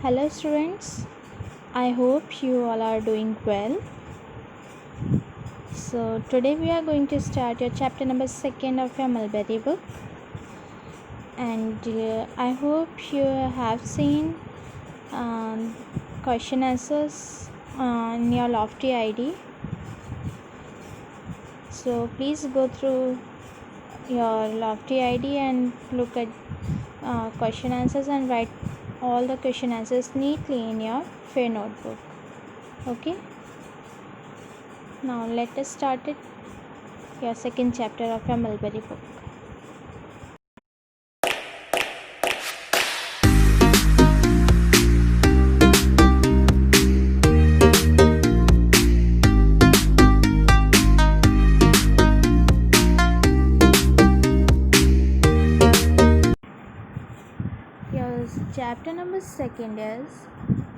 Hello students, I hope you all are doing well. So today we are going to start your chapter number 2 of your mulberry book, and I hope you have seen question answers on your lofty ID. So please go through your lofty ID and look at question answers and write all the question answers neatly in your fair notebook. Okay, now let us start it, your second chapter of your mulberry book. Your chapter number 2 is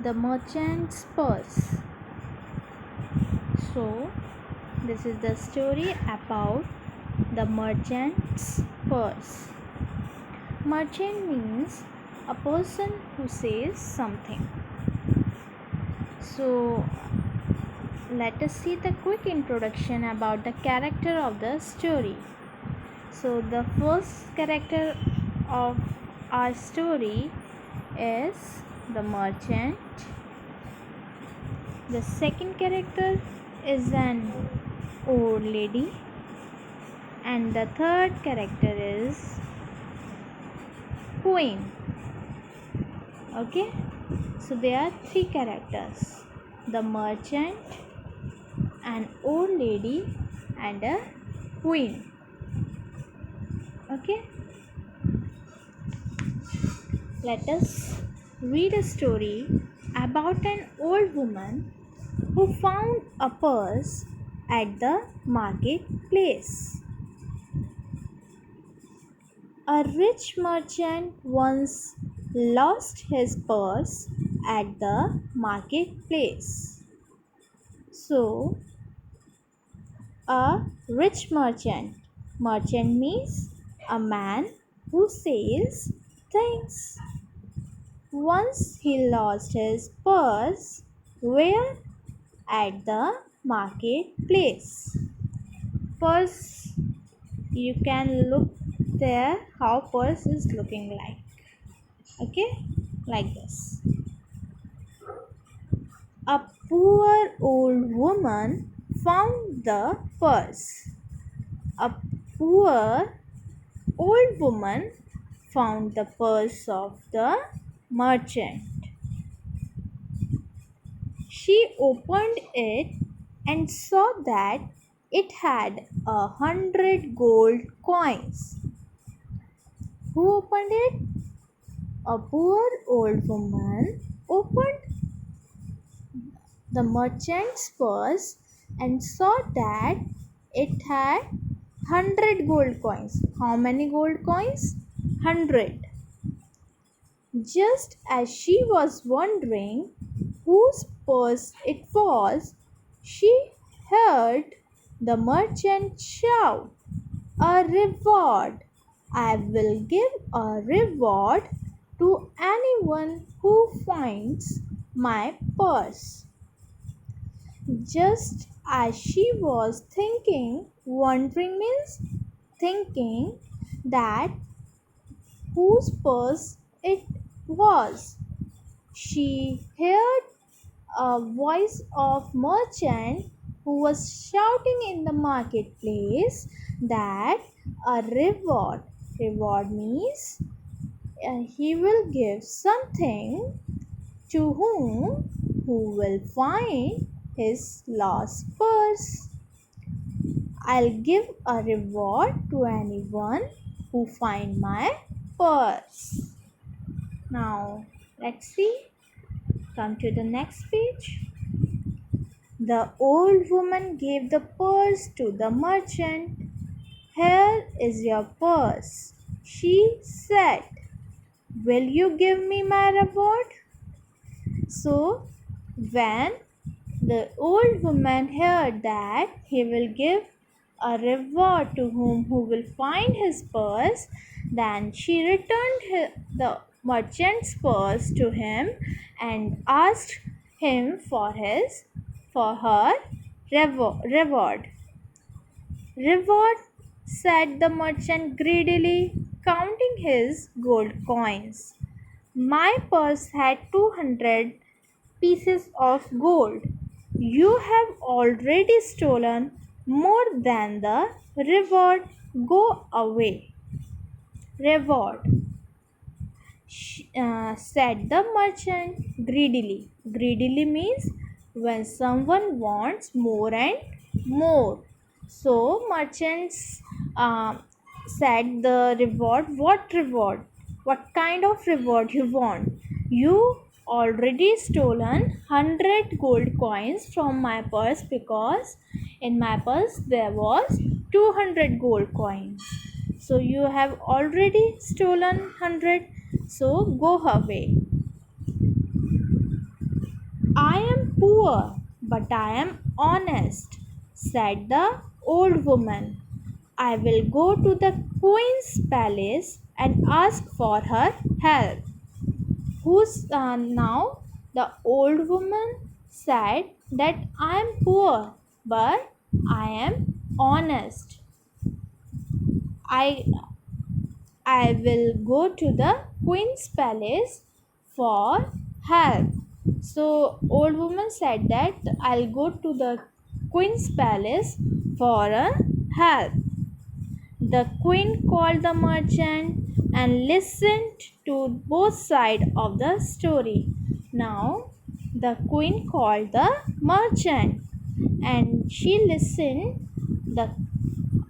the merchant's purse. So this is the story about the merchant's purse. Merchant means a person who says something. So let us see the quick introduction about the character of the story. So the first character of our story is the merchant. The second character is an old lady, and the third character is queen. Okay, so there are three characters: the merchant, an old lady, and a queen. Okay, let us read a story about an old woman who found a purse at the marketplace. A rich merchant once lost his purse at the marketplace. So, a rich merchant. Merchant means a man who sells things. Once he lost his purse where? At the marketplace. Purse, you can look there how purse is looking like. Okay, like this. A poor old woman found the purse. A poor old woman found the purse of the merchant. She opened it and saw that it had 100 gold coins. Who opened it? A poor old woman opened the merchant's purse and saw that it had 100 gold coins. How many gold coins? 100. Just as she was wondering whose purse it was, she heard the merchant shout, "A reward! I will give a reward to anyone who finds my purse." Just as she was wondering means thinking that whose purse it was, she heard a voice of merchant who was shouting in the marketplace that a reward means he will give something to who will find his lost purse. I'll give a reward to anyone who find my purse. Now let's see. Come to the next page. The old woman gave the purse to the merchant. "Here is your purse," she said. "Will you give me my reward?" So when the old woman heard that he will give a reward to who will find his purse, then she returned the merchant's purse to him and asked him for her reward. Reward, said the merchant greedily, counting his gold coins. My purse had 200 pieces of gold. You have already stolen more than the reward. Go away. Reward, said the merchant greedily. Greedily means when someone wants more and more. So merchants said the reward. What reward? What kind of reward you want? You already stolen 100 gold coins from my purse, because in my purse there was 200 gold coins. So you have already stolen 100, so go away. I am poor, but I am honest, said the old woman. I will go to the queen's palace and ask for her help. Who's now? The old woman said that I am poor, but I am honest. I I will go to the queen's palace for help. So old woman said that I'll go to the queen's palace for help. The queen called the merchant and listened to both sides of the story. Now the queen called the merchant and she listened the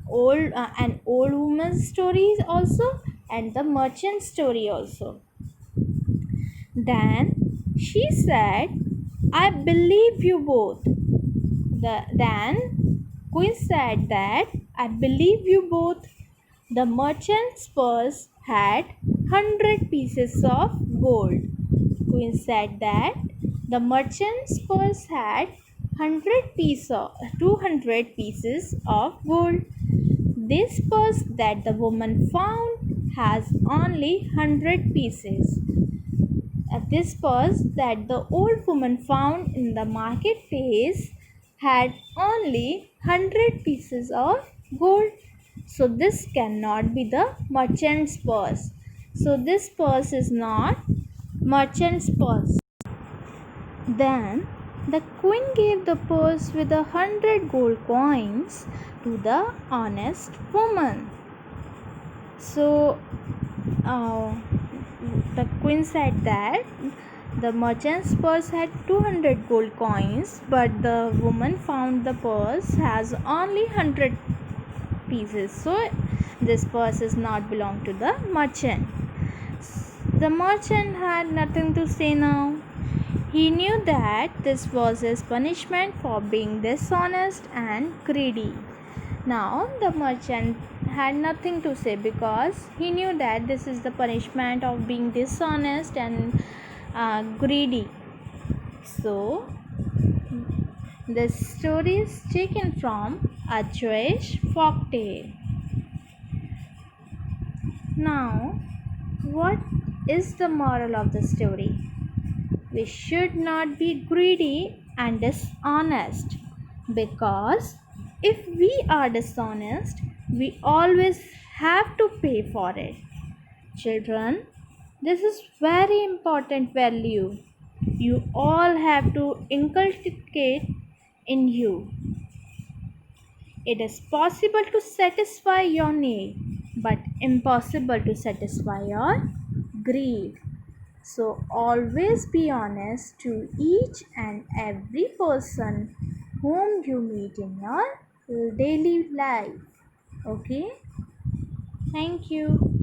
old woman's story also and the merchant story also. Then she said, I believe you both. Then Queen said that I believe you both. The merchant's purse had 100 pieces of gold. Queen said that the merchant's purse had 200 pieces of gold. This purse that the woman found has only 100 pieces. This purse that the old woman found in the marketplace had only 100 pieces of gold. So this cannot be the merchant's purse. So this purse is not merchant's purse. Then the queen gave the purse with 100 gold coins to the honest woman. So the queen said that the merchant's purse had 200 gold coins, but the woman found the purse has only 100 pieces. So this purse is not belong to the merchant. The merchant had nothing to say now. He knew that this was his punishment for being dishonest and greedy. Now the merchant had nothing to say because he knew that this is the punishment of being dishonest and greedy. So this story is taken from a Jewish folktale. Now, what is the moral of the story? We should not be greedy and dishonest, because if we are dishonest, we always have to pay for it. Children, this is very important value. You all have to inculcate in you. It is possible to satisfy your need, but impossible to satisfy your greed. So always be honest to each and every person whom you meet in your daily life. Okay? Thank you.